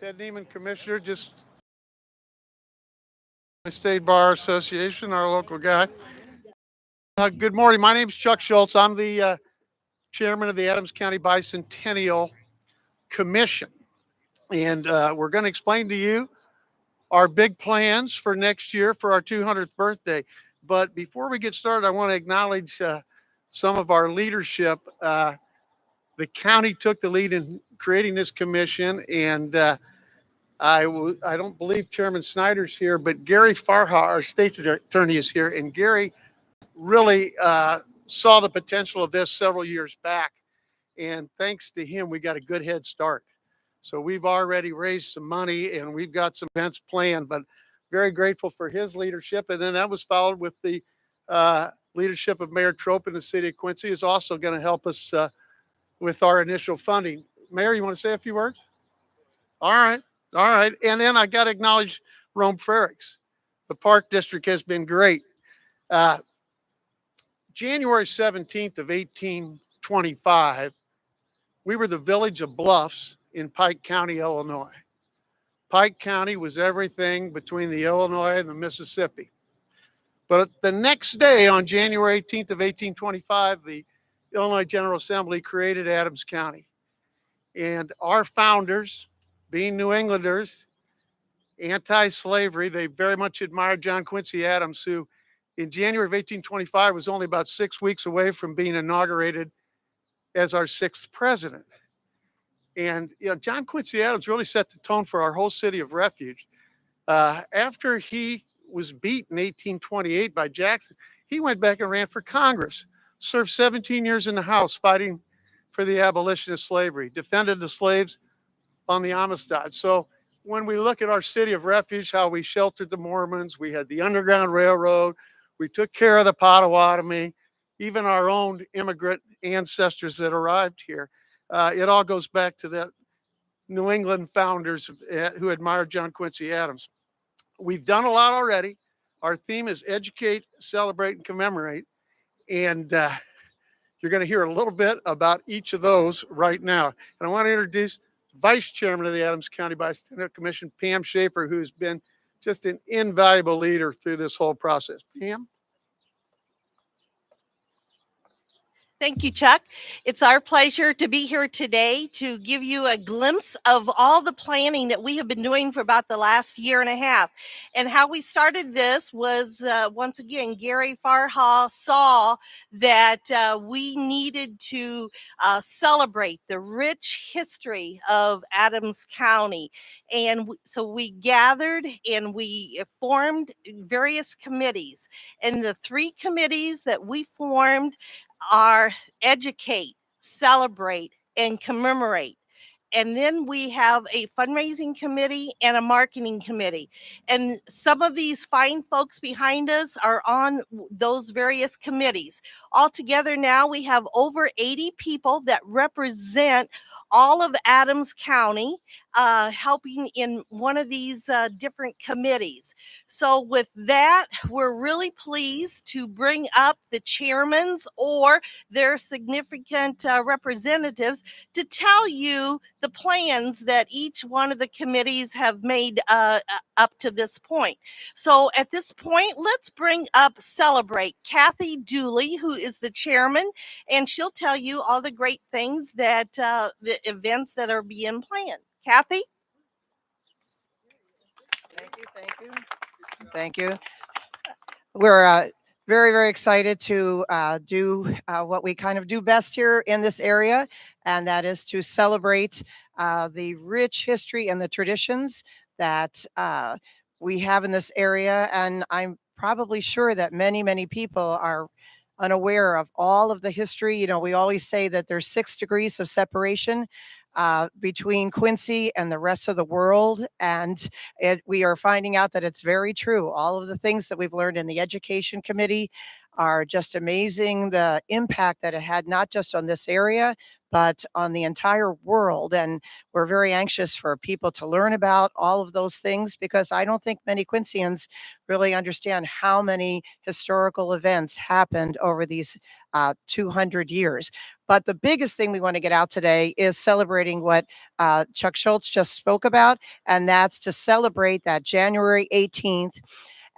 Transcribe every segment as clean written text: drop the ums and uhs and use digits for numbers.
Ted Neiman, Commissioner, just the State Bar Association, our local guy. Good morning. My name is Chuck Schultz. I'm the chairman of the Adams County Bicentennial Commission. And we're going to explain to you our big plans for next year for our 200th birthday. But before we get started, I want to acknowledge some of our leadership. The county took the lead in creating this commission, and I don't believe Chairman Snyder's here, but Gary Farha, our state's attorney, is here, and Gary really saw the potential of this several years back, and thanks to him, we got a good head start. So we've already raised some money, and we've got some events planned, but very grateful for his leadership. And then that was followed with the leadership of Mayor Trope in the city of Quincy is also going to help us with our initial funding. Mayor, you want to say a few words? All right. All right. And then I got to acknowledge Rome Frerichs. The Park District has been great. January 17th of 1825, we were the village of Bluffs in Pike County, Illinois. Pike County was everything between the Illinois and the Mississippi. But the next day, on January 18th of 1825, the Illinois General Assembly created Adams County. And our founders, being New Englanders, anti-slavery, they very much admired John Quincy Adams, who in January of 1825 was only about 6 weeks away from being inaugurated as our 6th president. And John Quincy Adams really set the tone for our whole city of refuge. After he was beat in 1828 by Jackson, he went back and ran for Congress, served 17 years in the House fighting for the abolition of slavery, defended the slaves on the Amistad. So when we look at our city of refuge, how we sheltered the Mormons, we had the Underground Railroad, we took care of the Potawatomi, even our own immigrant ancestors that arrived here. It all goes back to the New England founders who admired John Quincy Adams. We've done a lot already. Our theme is educate, celebrate, and commemorate. And you're going to hear a little bit about each of those right now. And I want to introduce Vice Chairman of the Adams County Bicentennial Commission, Pam Schaefer, who's been just an invaluable leader through this whole process. Pam? Thank you, Chuck. It's our pleasure to be here today to give you a glimpse of all the planning that we have been doing for about the last year and a half. And how we started this was, once again, Gary Farha saw that we needed to celebrate the rich history of Adams County. And so we gathered and we formed various committees. And the 3 committees that we formed are educate, celebrate, and commemorate. And then we have a fundraising committee and a marketing committee. And some of these fine folks behind us are on those various committees. Altogether now we have over 80 people that represent all of Adams County helping in one of these different committees. So with that, we're really pleased to bring up the chairmans or their significant representatives to tell you the plans that each one of the committees have made up to this point. So at this point, let's bring up Celebrate Kathy Dooley, who is the chairman, and she'll tell you all the great things that the events that are being planned. Kathy? Thank you. We're very, very excited to do what we kind of do best here in this area, and that is to celebrate the rich history and the traditions that we have in this area. And I'm probably sure that many, many people are unaware of all of the history. We always say that there's 6 degrees of separation between Quincy and the rest of the world. And we are finding out that it's very true. All of the things that we've learned in the Education Committee are just amazing. The impact that it had, not just on this area, but on the entire world. And we're very anxious for people to learn about all of those things, because I don't think many Quincyans really understand how many historical events happened over these 200 years. But the biggest thing we want to get out today is celebrating what Chuck Schultz just spoke about, and that's to celebrate that January 18th.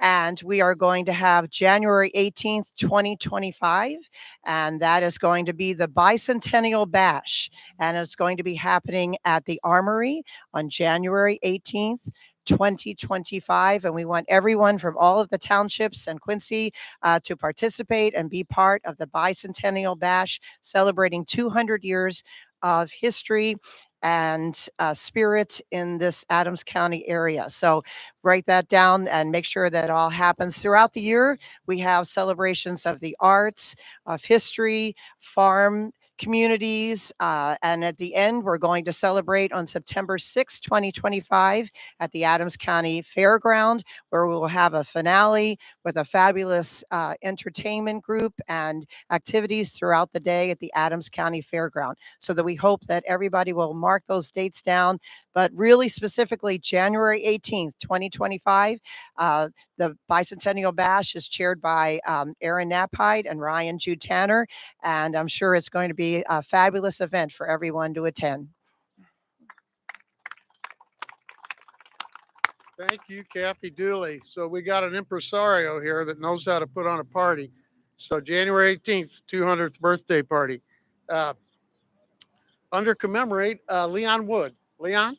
And we are going to have January 18th, 2025, and that is going to be the Bicentennial Bash, and it's going to be happening at the Armory on January 18th. 2025, and we want everyone from all of the townships and Quincy to participate and be part of the Bicentennial Bash, celebrating 200 years of history and spirit in this Adams County area. So write that down and make sure that it all happens throughout the year. We have celebrations of the arts, of history, farm communities, and at the end, we're going to celebrate on September 6, 2025 at the Adams County Fairground, where we will have a finale with a fabulous entertainment group and activities throughout the day at the Adams County Fairground. So that we hope that everybody will mark those dates down, but really specifically January 18th, 2025. The Bicentennial Bash is chaired by Aaron Napide and Ryan Jude Tanner, and I'm sure it's going to be a fabulous event for everyone to attend. Thank you, Kathy Dooley. So we got an impresario here that knows how to put on a party. So January 18th, 200th birthday party. Under commemorate Leon Wood. Leon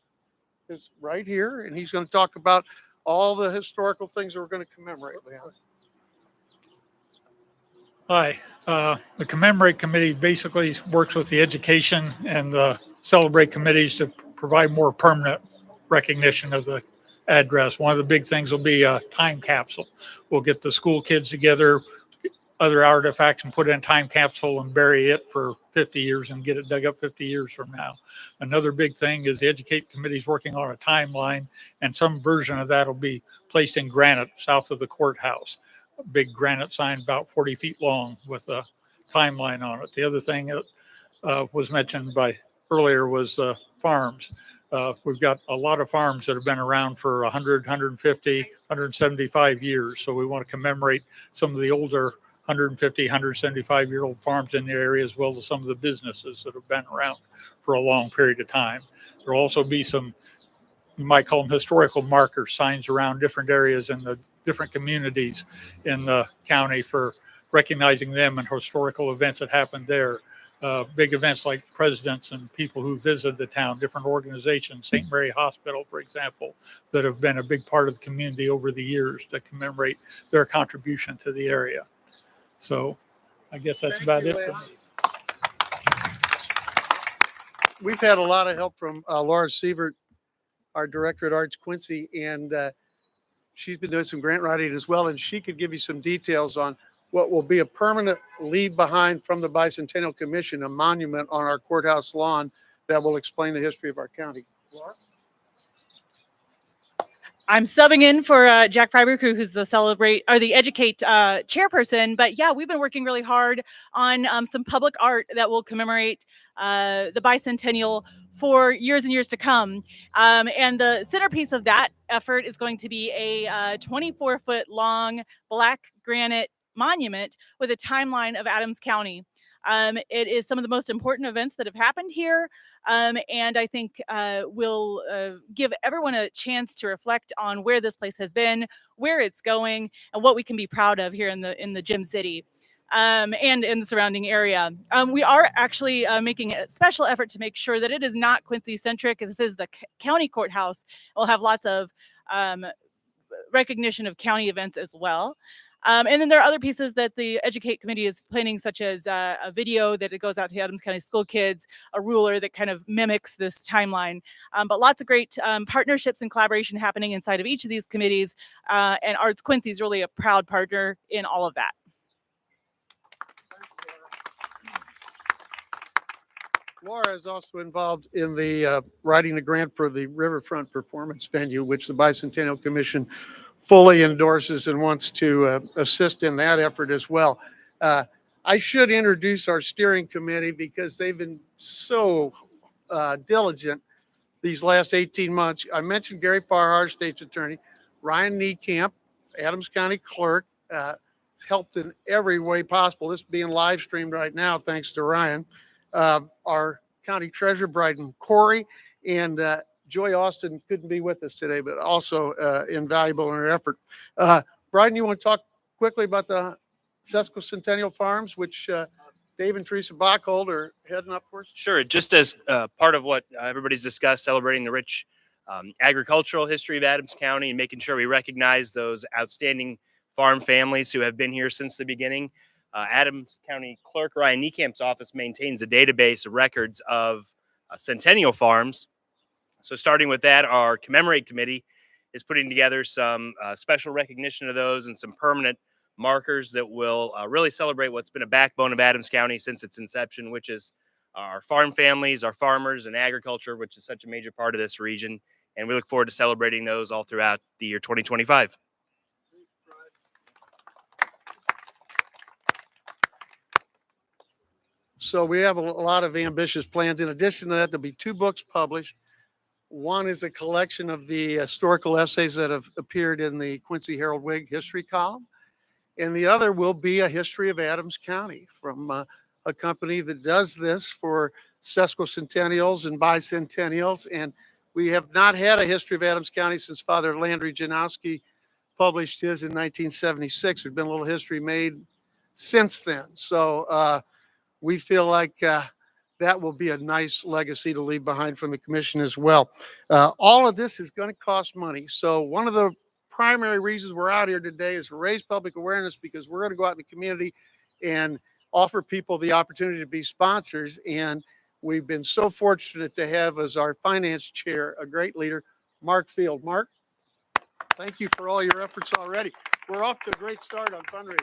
is right here, and he's going to talk about all the historical things that we're going to commemorate, Leon. Hi. The Commemorate Committee basically works with the education and the Celebrate committees to provide more permanent recognition of the address. One of the big things will be a time capsule. We'll get the school kids together, other artifacts, and put it in a time capsule and bury it for 50 years and get it dug up 50 years from now. Another big thing is the Educate Committee is working on a timeline, and some version of that will be placed in granite south of the courthouse. A big granite sign about 40 feet long with a timeline on it. The other thing that was mentioned by earlier was farms. We've got a lot of farms that have been around for 100, 150, 175 years. So we want to commemorate some of the older 150, 175-year-old farms in the area, as well as some of the businesses that have been around for a long period of time. There will also be some, you might call them historical markers, signs around different areas in the different communities in the county for recognizing them and historical events that happened there. Big events like presidents and people who visit the town, different organizations, St. Mary Hospital, for example, that have been a big part of the community over the years to commemorate their contribution to the area. So I guess that's about it for me. We've had a lot of help from Laura Sievert, our director at Arts Quincy, and she's been doing some grant writing as well, and she could give you some details on what will be a permanent leave behind from the Bicentennial Commission, a monument on our courthouse lawn that will explain the history of our county. Laura? I'm subbing in for Jack Freiberg, who's the Educate chairperson. But yeah, we've been working really hard on some public art that will commemorate the Bicentennial for years and years to come. And the centerpiece of that effort is going to be a 24-foot long black granite monument with a timeline of Adams County. It is some of the most important events that have happened here, and I think will give everyone a chance to reflect on where this place has been, where it's going, and what we can be proud of here in the Gem City and in the surrounding area. We are actually making a special effort to make sure that it is not Quincy centric. This is the county courthouse. We'll have lots of recognition of county events as well. And then there are other pieces that the Educate Committee is planning, such as a video that it goes out to Adams County school kids, a ruler that kind of mimics this timeline. But lots of great partnerships and collaboration happening inside of each of these committees. And Arts Quincy is really a proud partner in all of that. Laura is also involved in the writing a grant for the Riverfront Performance Venue, which the Bicentennial Commission fully endorses and wants to assist in that effort as well. I should introduce our steering committee because they've been so diligent these last 18 months. I mentioned Gary Farrar, State's Attorney, Ryan Niekamp, Adams County Clerk, has helped in every way possible. This being live streamed right now, thanks to Ryan. our county treasurer, Bryden Corey, and Joy Austin couldn't be with us today, but also invaluable in her effort. Bryden, you want to talk quickly about the Sesquicentennial Farms, which Dave and Teresa Bachhold are heading up for us? Sure. Just as part of what everybody's discussed, celebrating the rich agricultural history of Adams County and making sure we recognize those outstanding farm families who have been here since the beginning. Adams County Clerk Ryan Niecamp's office maintains a database of records of centennial farms. So starting with that, our Commemorate Committee is putting together some special recognition of those and some permanent markers that will really celebrate what's been a backbone of Adams County since its inception, which is our farm families, our farmers, and agriculture, which is such a major part of this region. And we look forward to celebrating those all throughout the year 2025. So we have a lot of ambitious plans. In addition to that, there'll be 2 books published. One is a collection of the historical essays that have appeared in the Quincy Herald-Whig history column. And the other will be a history of Adams County from a company that does this for sesquicentennials and bicentennials. And we have not had a history of Adams County since Father Landry Janowski published his in 1976. There's been a little history made since then. So we feel like that will be a nice legacy to leave behind from the commission as well. All of this is going to cost money. So one of the primary reasons we're out here today is to raise public awareness, because we're going to go out in the community and offer people the opportunity to be sponsors. And we've been so fortunate to have as our finance chair a great leader, Mark Field. Mark, thank you for all your efforts already. We're off to a great start on fundraising.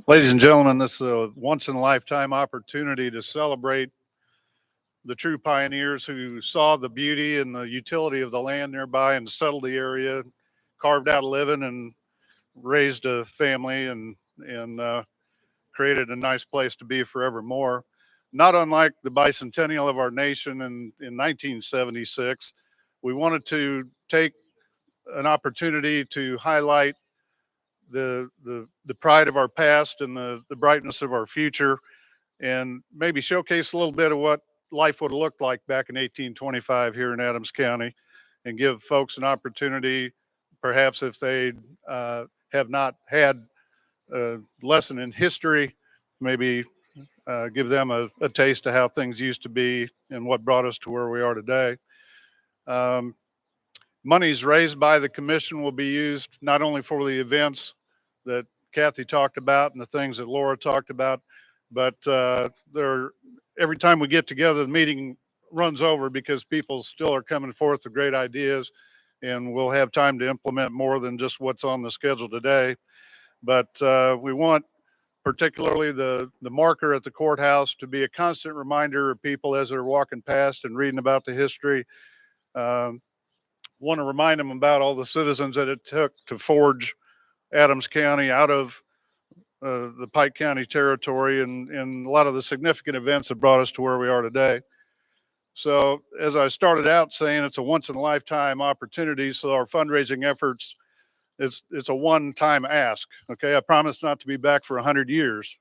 Ladies and gentlemen, this is a once-in-a-lifetime opportunity to celebrate the true pioneers who saw the beauty and the utility of the land nearby and settled the area, carved out a living and raised a family and created a nice place to be forevermore. Not unlike the bicentennial of our nation in 1976, we wanted to take an opportunity to highlight the pride of our past and the brightness of our future, and maybe showcase a little bit of what life would have looked like back in 1825 here in Adams County, and give folks an opportunity, perhaps if they have not had a lesson in history, maybe give them a taste of how things used to be and what brought us to where we are today. Monies raised by the commission will be used not only for the events that Kathy talked about and the things that Laura talked about, but every time we get together, the meeting runs over because people still are coming forth with great ideas, and we'll have time to implement more than just what's on the schedule today. But we want particularly the marker at the courthouse to be a constant reminder of people as they're walking past and reading about the history. Want to remind them about all the citizens that it took to forge Adams County out of the Pike County territory, and a lot of the significant events that brought us to where we are today. So as I started out saying, it's a once in a lifetime opportunity. So our fundraising efforts, it's a one-time ask. Okay. I promise not to be back for 100 years.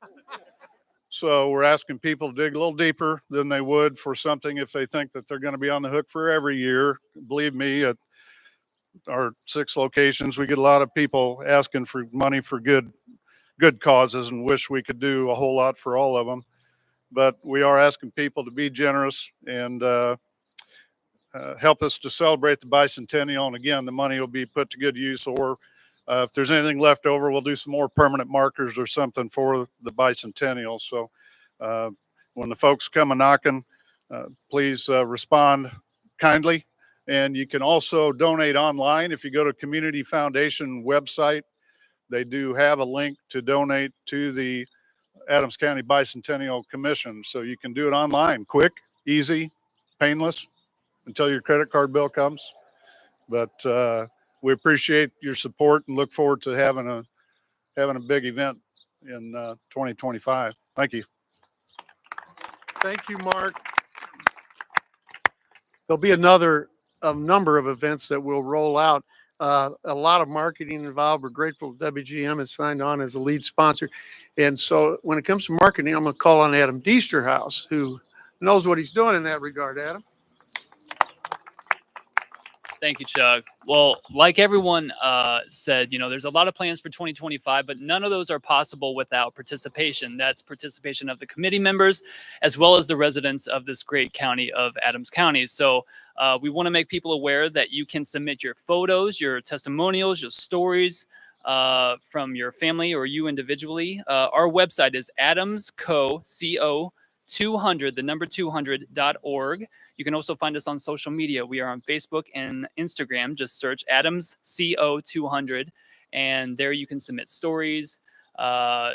So we're asking people to dig a little deeper than they would for something if they think that they're going to be on the hook for every year. Believe me, at our 6 locations, we get a lot of people asking for money for good causes and wish we could do a whole lot for all of them. But we are asking people to be generous and help us to celebrate the bicentennial. And again, the money will be put to good use, or if there's anything left over, we'll do some more permanent markers or something for the bicentennial. So when the folks come a knocking, please respond kindly. And you can also donate online. If you go to Community Foundation website, they do have a link to donate to the Adams County Bicentennial Commission. So you can do it online, quick, easy, painless, until your credit card bill comes. But we appreciate your support and look forward to having a big event in 2025. Thank you. Thank you, Mark. There'll be a number of events that we'll roll out. A lot of marketing involved. We're grateful WGM has signed on as a lead sponsor. And so when it comes to marketing, I'm going to call on Adam Deesterhouse, who knows what he's doing in that regard. Adam? Thank you, Chuck. Well, like everyone said, there's a lot of plans for 2025, but none of those are possible without participation. That's participation of the committee members, as well as the residents of this great county of Adams County. So we want to make people aware that you can submit your photos, your testimonials, your stories from your family or you individually. Our website is adamsco200, the number 200.org. You can also find us on social media. We are on Facebook and Instagram. Just search Adams CO200, and there you can submit stories,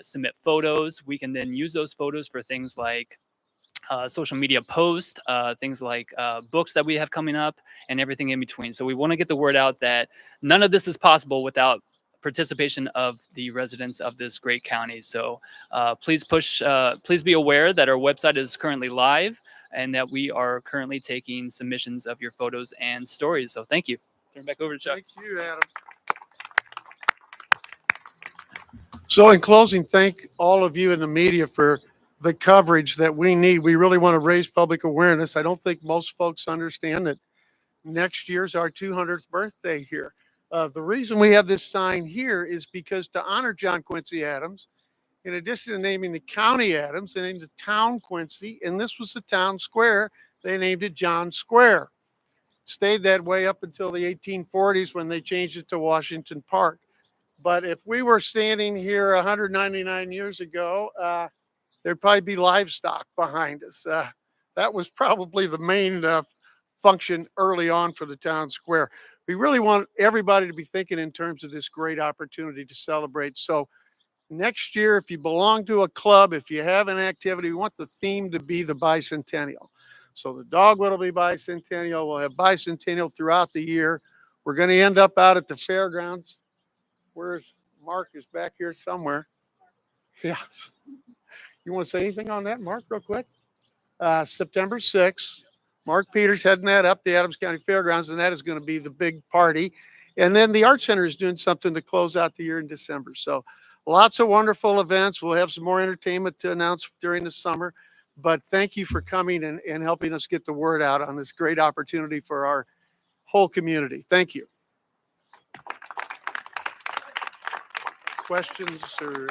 submit photos. We can then use those photos for things like social media posts, things like books that we have coming up, and everything in between. So we want to get the word out that none of this is possible without participation of the residents of this great county. So please be aware that our website is currently live and that we are currently taking submissions of your photos and stories. So thank you. Turn it back over to Chuck. Thank you, Adam. So in closing, thank all of you in the media for the coverage that we need. We really want to raise public awareness. I don't think most folks understand that next year's our 200th birthday here. The reason we have this sign here is because to honor John Quincy Adams, in addition to naming the county Adams, they named the town Quincy, and this was the town square. They named it John Square. Stayed that way up until the 1840s when they changed it to Washington Park. But if we were standing here 199 years ago, there'd probably be livestock behind us. That was probably the main function early on for the town square. We really want everybody to be thinking in terms of this great opportunity to celebrate. So next year, if you belong to a club, if you have an activity, we want the theme to be the Bicentennial. So the dogwood will be Bicentennial. We'll have Bicentennial throughout the year. We're going to end up out at the fairgrounds. Where's Mark? Is back here somewhere. Yeah. You want to say anything on that, Mark, real quick? September 6th. Mark Peters heading that up the Adams County Fairgrounds, and that is going to be the big party. And then the Art Center is doing something to close out the year in December. So lots of wonderful events. We'll have some more entertainment to announce during the summer. But thank you for coming and helping us get the word out on this great opportunity for our whole community. Thank you. Questions or